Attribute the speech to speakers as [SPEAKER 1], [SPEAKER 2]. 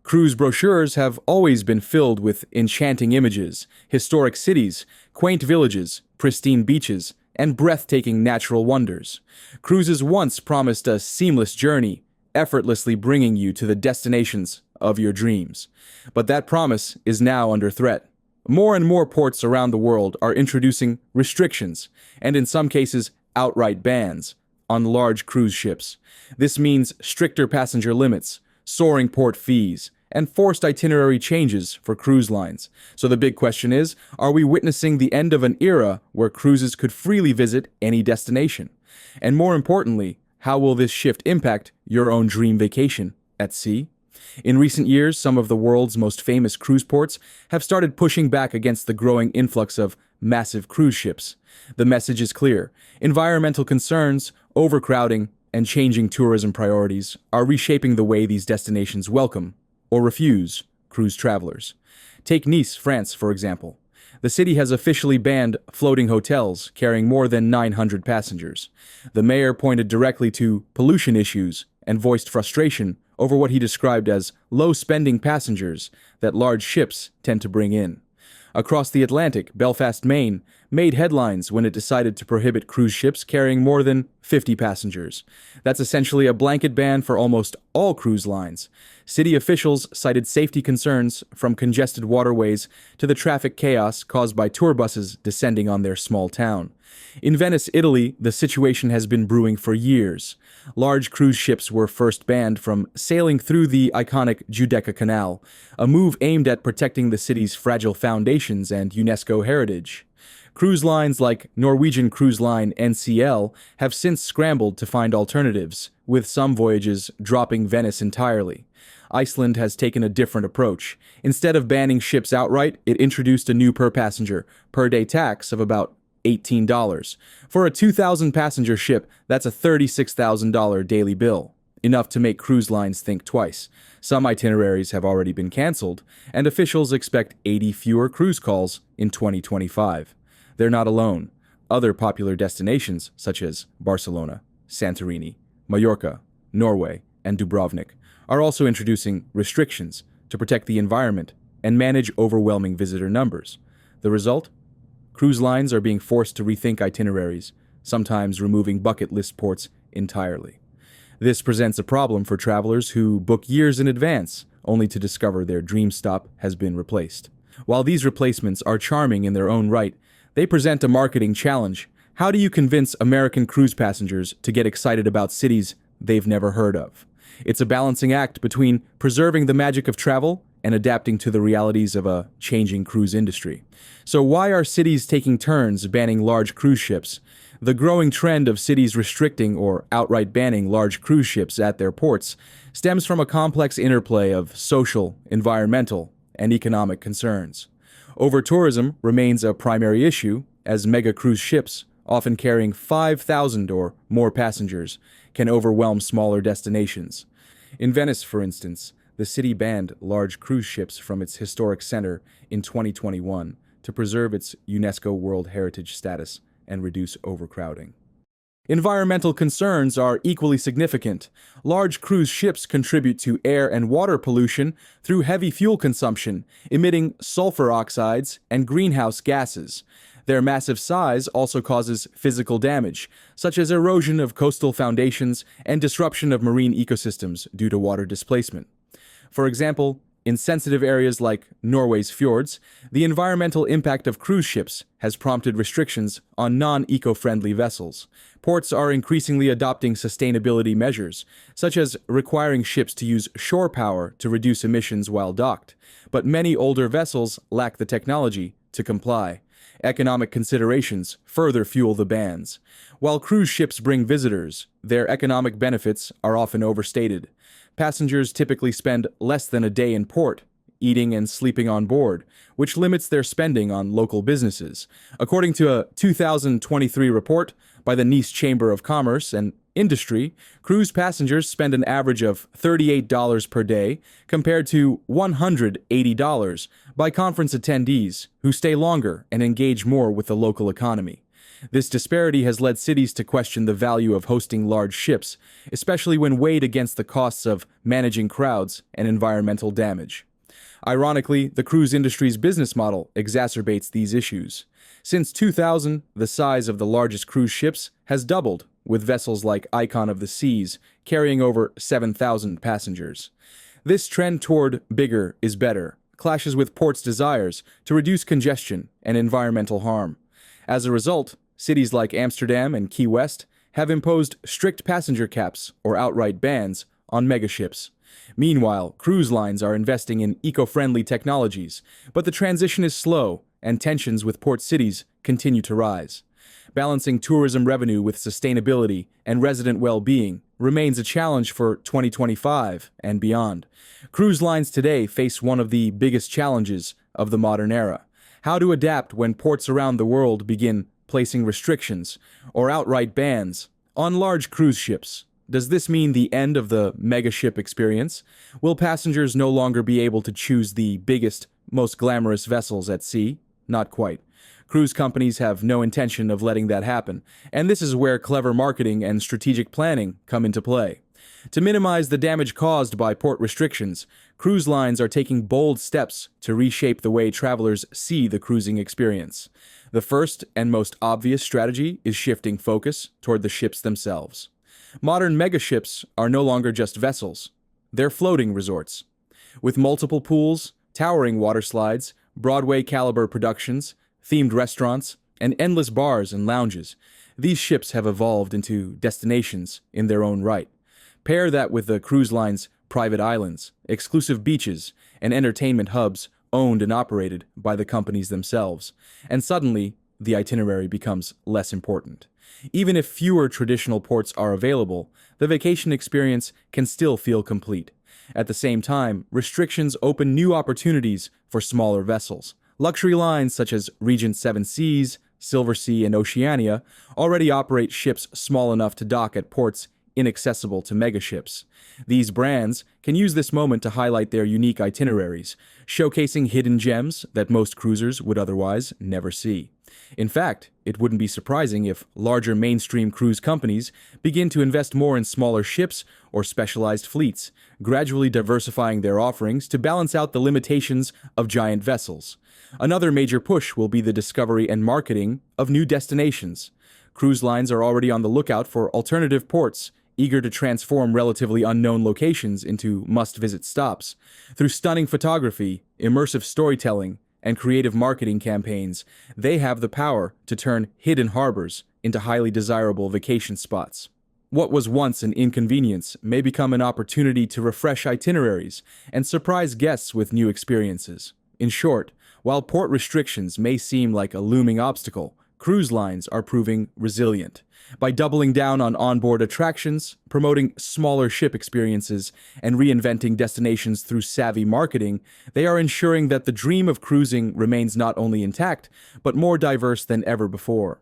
[SPEAKER 1] Cruise brochures have always been filled with enchanting images, historic cities, quaint villages, pristine beaches, and breathtaking natural wonders. Cruises once promised a seamless journey, effortlessly bringing you to the destinations of your dreams. But that promise is now under threat. More and more ports around the world are introducing restrictions, and in some cases, outright bans, on large cruise ships. This means stricter passenger limits, soaring port fees, and forced itinerary changes for cruise lines. So the big question is, are we witnessing the end of an era where cruises could freely visit any destination? And more importantly, how will this shift impact your own dream vacation at sea? In recent years, some of the world's most famous cruise ports have started pushing back against the growing influx of massive cruise ships. The message is clear. Environmental concerns, overcrowding, and changing tourism priorities are reshaping the way these destinations welcome or refuse cruise travelers. Take Nice, France, for example. The city has officially banned floating hotels carrying more than 900 passengers. The mayor pointed directly to pollution issues and voiced frustration over what he described as low-spending passengers that large ships tend to bring in. Across the Atlantic, Belfast, Maine, made headlines when it decided to prohibit cruise ships carrying more than 50 passengers. That's essentially a blanket ban for almost all cruise lines. City officials cited safety concerns from congested waterways to the traffic chaos caused by tour buses descending on their small town. In Venice, Italy, the situation has been brewing for years. Large cruise ships were first banned from sailing through the iconic Giudecca Canal, a move aimed at protecting the city's fragile foundations and UNESCO heritage. Cruise lines like Norwegian cruise line NCL have since scrambled to find alternatives, with some voyages dropping Venice entirely. Iceland has taken a different approach. Instead of banning ships outright, it introduced a new per-passenger, per-day tax of about $18. For a 2,000-passenger ship, that's a $36,000 daily bill, enough to make cruise lines think twice. Some itineraries have already been canceled, and officials expect 80 fewer cruise calls in 2025. They're not alone. Other popular destinations, such as Barcelona, Santorini, Mallorca, Norway, and Dubrovnik, are also introducing restrictions to protect the environment and manage overwhelming visitor numbers. The result? Cruise lines are being forced to rethink itineraries, sometimes removing bucket list ports entirely. This presents a problem for travelers who book years in advance, only to discover their dream stop has been replaced. While these replacements are charming in their own right, they present a marketing challenge. How do you convince American cruise passengers to get excited about cities they've never heard of? It's a balancing act between preserving the magic of travel and adapting to the realities of a changing cruise industry. So why are cities taking turns banning large cruise ships? The growing trend of cities restricting or outright banning large cruise ships at their ports stems from a complex interplay of social, environmental, and economic concerns. Over-tourism remains a primary issue, as mega cruise ships, often carrying 5,000 or more passengers, can overwhelm smaller destinations. In Venice, for instance, the city banned large cruise ships from its historic center in 2021 to preserve its UNESCO World Heritage status and reduce overcrowding. Environmental concerns are equally significant. Large cruise ships contribute to air and water pollution through heavy fuel consumption, emitting sulfur oxides and greenhouse gases. Their massive size also causes physical damage, such as erosion of coastal foundations and disruption of marine ecosystems due to water displacement. For example, in sensitive areas like Norway's fjords, the environmental impact of cruise ships has prompted restrictions on non-eco-friendly vessels. Ports are increasingly adopting sustainability measures, such as requiring ships to use shore power to reduce emissions while docked. But many older vessels lack the technology to comply. Economic considerations further fuel the bans. While cruise ships bring visitors, their economic benefits are often overstated. Passengers typically spend less than a day in port, eating and sleeping on board, which limits their spending on local businesses. According to a 2023 report by the Nice Chamber of Commerce and Industry, cruise passengers spend an average of $38 per day compared to $180 by conference attendees who stay longer and engage more with the local economy. This disparity has led cities to question the value of hosting large ships, especially when weighed against the costs of managing crowds and environmental damage. Ironically, the cruise industry's business model exacerbates these issues. Since 2000, the size of the largest cruise ships has doubled, with vessels like Icon of the Seas carrying over 7,000 passengers. This trend toward bigger is better clashes with ports' desires to reduce congestion and environmental harm. As a result, cities like Amsterdam and Key West have imposed strict passenger caps or outright bans on megaships. Meanwhile, cruise lines are investing in eco-friendly technologies, but the transition is slow and tensions with port cities continue to rise. Balancing tourism revenue with sustainability and resident well-being remains a challenge for 2025 and beyond. Cruise lines today face one of the biggest challenges of the modern era: how to adapt when ports around the world begin placing restrictions or outright bans on large cruise ships. Does this mean the end of the megaship experience? Will passengers no longer be able to choose the biggest, most glamorous vessels at sea? Not quite. Cruise companies have no intention of letting that happen, and this is where clever marketing and strategic planning come into play. To minimize the damage caused by port restrictions, cruise lines are taking bold steps to reshape the way travelers see the cruising experience. The first and most obvious strategy is shifting focus toward the ships themselves. Modern megaships are no longer just vessels. They're floating resorts. With multiple pools, towering water slides, Broadway-caliber productions, themed restaurants, and endless bars and lounges, these ships have evolved into destinations in their own right. Pair that with the cruise line's private islands, exclusive beaches, and entertainment hubs owned and operated by the companies themselves, and suddenly the itinerary becomes less important. Even if fewer traditional ports are available, the vacation experience can still feel complete. At the same time, restrictions open new opportunities for smaller vessels. Luxury lines such as Regent Seven Seas, Silversea, and Oceania already operate ships small enough to dock at ports inaccessible to megaships. These brands can use this moment to highlight their unique itineraries, showcasing hidden gems that most cruisers would otherwise never see. In fact, it wouldn't be surprising if larger mainstream cruise companies begin to invest more in smaller ships or specialized fleets, gradually diversifying their offerings to balance out the limitations of giant vessels. Another major push will be the discovery and marketing of new destinations. Cruise lines are already on the lookout for alternative ports, eager to transform relatively unknown locations into must-visit stops. Through stunning photography, immersive storytelling, and creative marketing campaigns, they have the power to turn hidden harbors into highly desirable vacation spots. What was once an inconvenience may become an opportunity to refresh itineraries and surprise guests with new experiences. In short, while port restrictions may seem like a looming obstacle, cruise lines are proving resilient. By doubling down on onboard attractions, promoting smaller ship experiences, and reinventing destinations through savvy marketing, they are ensuring that the dream of cruising remains not only intact, but more diverse than ever before.